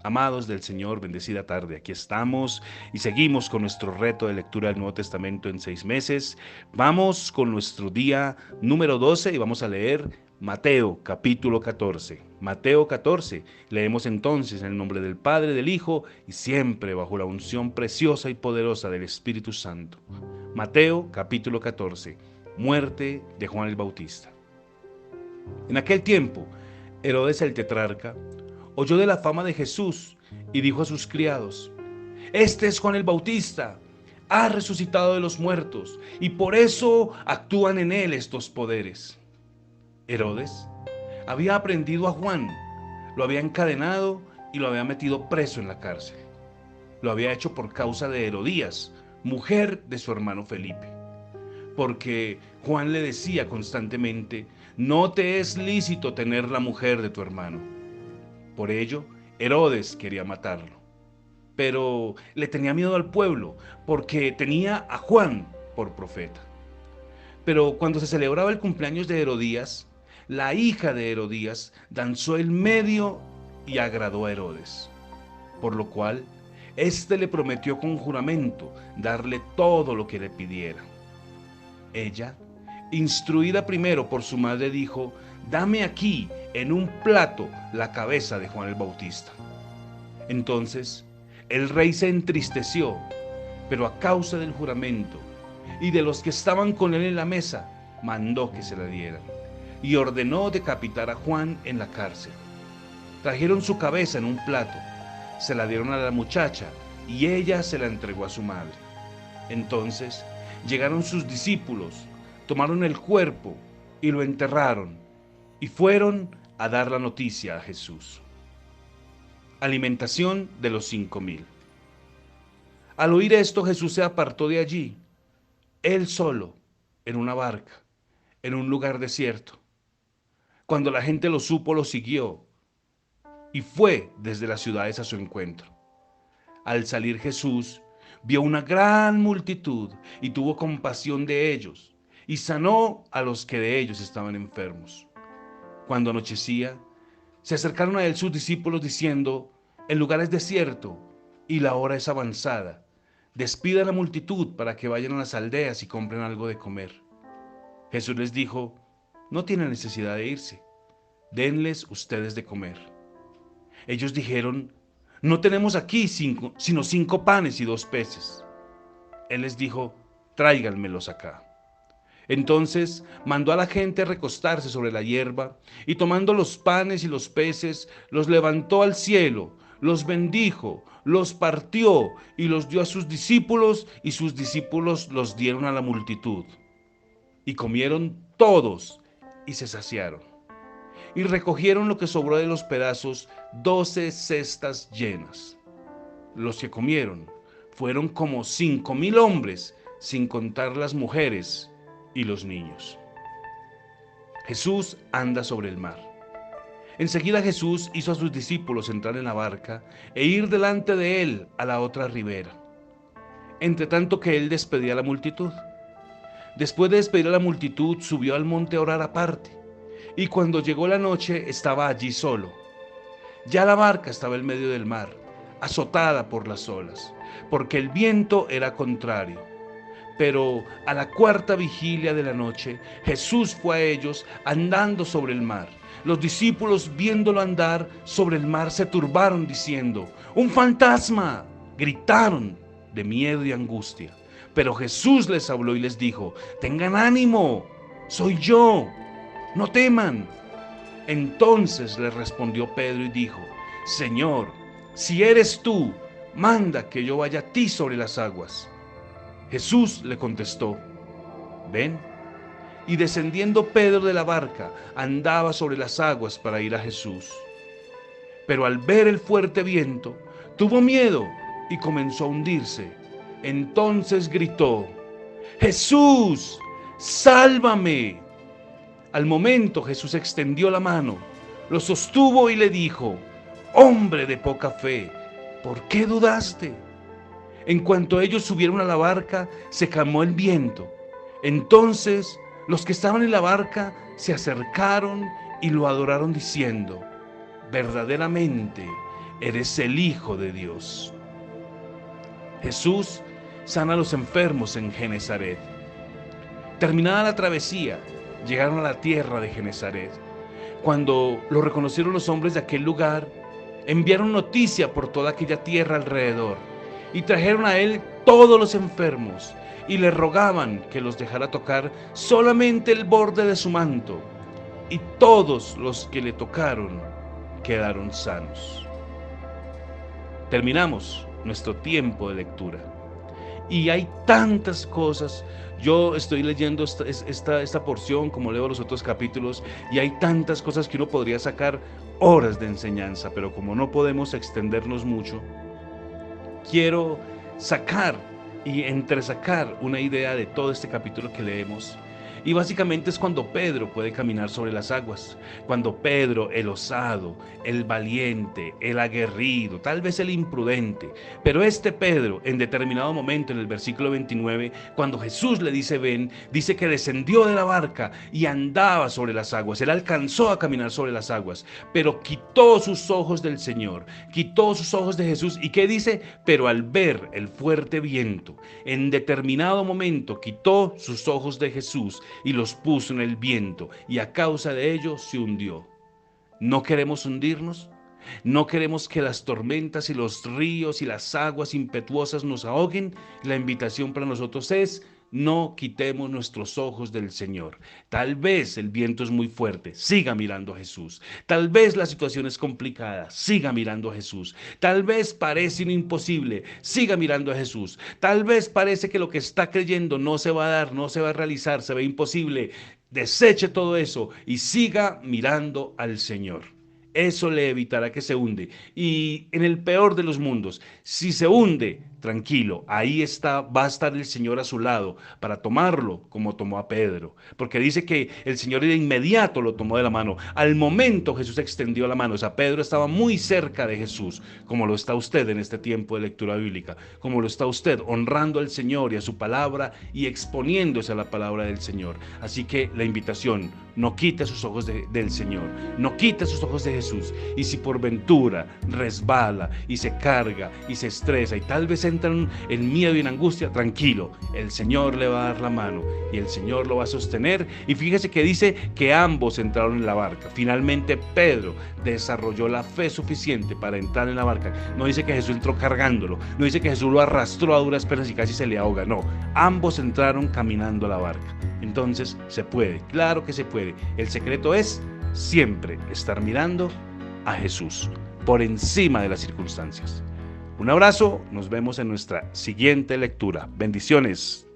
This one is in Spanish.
Amados del Señor, bendecida tarde. Aquí estamos y seguimos con nuestro reto de lectura del Nuevo Testamento en 6 meses. Vamos con nuestro día número 12 y vamos a leer Mateo capítulo 14. Mateo 14. Leemos entonces en el nombre del Padre, del Hijo y siempre bajo la unción preciosa y poderosa del Espíritu Santo. Mateo capítulo 14. Muerte de Juan el Bautista. En aquel tiempo, Herodes el tetrarca oyó de la fama de Jesús y dijo a sus criados: Este es Juan el Bautista, ha resucitado de los muertos y por eso actúan en él estos poderes. Herodes había aprendido a Juan, lo había encadenado y lo había metido preso en la cárcel. Lo había hecho por causa de Herodías, mujer de su hermano Felipe, porque Juan le decía constantemente: no te es lícito tener la mujer de tu hermano. Por ello, Herodes quería matarlo, pero le tenía miedo al pueblo porque tenía a Juan por profeta. Pero cuando se celebraba el cumpleaños de Herodías, la hija de Herodías danzó el medio y agradó a Herodes, por lo cual éste le prometió con juramento darle todo lo que le pidiera. Ella, instruida primero por su madre, dijo: dame aquí en un plato la cabeza de Juan el Bautista. Entonces el rey se entristeció, pero a causa del juramento y de los que estaban con él en la mesa, mandó que se la dieran y ordenó decapitar a Juan en la cárcel. Trajeron su cabeza en un plato, se la dieron a la muchacha y ella se la entregó a su madre. Entonces llegaron sus discípulos, tomaron el cuerpo y lo enterraron y fueron a dar la noticia a Jesús. Alimentación de los 5,000. Al oír esto, Jesús se apartó de allí, él solo, en una barca, en un lugar desierto. Cuando la gente lo supo, lo siguió y fue desde las ciudades a su encuentro. Al salir Jesús, vio una gran multitud y tuvo compasión de ellos y sanó a los que de ellos estaban enfermos. Cuando anochecía, se acercaron a él sus discípulos diciendo: el lugar es desierto y la hora es avanzada. Despida a la multitud para que vayan a las aldeas y compren algo de comer. Jesús les dijo: no tienen necesidad de irse, denles ustedes de comer. Ellos dijeron: no tenemos aquí sino 5 panes y 2 peces. Él les dijo: tráiganmelos acá. Entonces mandó a la gente a recostarse sobre la hierba, y tomando los panes y los peces, los levantó al cielo, los bendijo, los partió y los dio a sus discípulos, y sus discípulos los dieron a la multitud. Y comieron todos y se saciaron. Y recogieron lo que sobró de los pedazos, 12 cestas llenas. Los que comieron fueron como 5,000 hombres, sin contar las mujeres y los niños. Jesús anda sobre el mar. Enseguida Jesús hizo a sus discípulos entrar en la barca e ir delante de él a la otra ribera, entre tanto que él despedía a la multitud. Después de despedir a la multitud, subió al monte a orar aparte, y cuando llegó la noche estaba allí solo. Ya la barca estaba en medio del mar, azotada por las olas, porque el viento era contrario. Pero a la 4ª vigilia de la noche, Jesús fue a ellos andando sobre el mar. Los discípulos, viéndolo andar sobre el mar, se turbaron diciendo: ¡un fantasma! Gritaron de miedo y angustia. Pero Jesús les habló y les dijo: tengan ánimo, soy yo, no teman. Entonces le respondió Pedro y dijo: Señor, si eres tú, manda que yo vaya a ti sobre las aguas. Jesús le contestó: ven. Y descendiendo Pedro de la barca, andaba sobre las aguas para ir a Jesús. Pero al ver el fuerte viento, tuvo miedo y comenzó a hundirse. Entonces gritó: Jesús, sálvame. Al momento Jesús extendió la mano, lo sostuvo y le dijo: hombre de poca fe, ¿por qué dudaste? En cuanto ellos subieron a la barca, se calmó el viento. Entonces los que estaban en la barca se acercaron y lo adoraron diciendo: verdaderamente, eres el Hijo de Dios. Jesús sana a los enfermos en Genezaret. Terminada la travesía, llegaron a la tierra de Genezaret. Cuando lo reconocieron los hombres de aquel lugar, enviaron noticia por toda aquella tierra alrededor y trajeron a él todos los enfermos y le rogaban que los dejara tocar solamente el borde de su manto, y todos los que le tocaron quedaron sanos. Terminamos nuestro tiempo de lectura. Y hay tantas cosas. Yo estoy leyendo esta porción, como leo los otros capítulos, y hay tantas cosas que uno podría sacar horas de enseñanza, pero como no podemos extendernos mucho, quiero sacar y entresacar una idea de todo este capítulo que leemos. Y básicamente es cuando Pedro puede caminar sobre las aguas, cuando Pedro, el osado, el valiente, el aguerrido, tal vez el imprudente, pero este Pedro, en determinado momento, en el versículo 29, cuando Jesús le dice ven, dice que descendió de la barca y andaba sobre las aguas. Él alcanzó a caminar sobre las aguas, pero quitó sus ojos del Señor, quitó sus ojos de Jesús. ¿Y qué dice? Pero al ver el fuerte viento, en determinado momento quitó sus ojos de Jesús y los puso en el viento, y a causa de ello se hundió. ¿No queremos hundirnos? ¿No queremos que las tormentas y los ríos y las aguas impetuosas nos ahoguen? La invitación para nosotros es: no quitemos nuestros ojos del Señor. Tal vez el viento es muy fuerte, siga mirando a Jesús. Tal vez la situación es complicada, siga mirando a Jesús. Tal vez parece imposible, siga mirando a Jesús. Tal vez parece que lo que está creyendo no se va a dar, no se va a realizar, se ve imposible. Deseche todo eso y siga mirando al Señor. Eso le evitará que se hunde. Y en el peor de los mundos, si se hunde, tranquilo, ahí está, va a estar el Señor a su lado para tomarlo como tomó a Pedro. Porque dice que el Señor de inmediato lo tomó de la mano. Al momento Jesús extendió la mano. O sea, Pedro estaba muy cerca de Jesús, como lo está usted en este tiempo de lectura bíblica, como lo está usted honrando al Señor y a su palabra y exponiéndose a la palabra del Señor. Así que la invitación: no quite sus ojos del Señor, no quite sus ojos de Jesús. Y si por ventura resbala y se carga y se estresa y tal vez entran en miedo y en angustia, tranquilo, el Señor le va a dar la mano y el Señor lo va a sostener. Y fíjese que dice que ambos entraron en la barca. Finalmente Pedro desarrolló la fe suficiente para entrar en la barca. No dice que Jesús entró cargándolo, no dice que Jesús lo arrastró a duras penas y casi se le ahoga, no, ambos entraron caminando a la barca. Entonces se puede, claro que se puede. El secreto es siempre estar mirando a Jesús por encima de las circunstancias. Un abrazo, nos vemos en nuestra siguiente lectura. Bendiciones.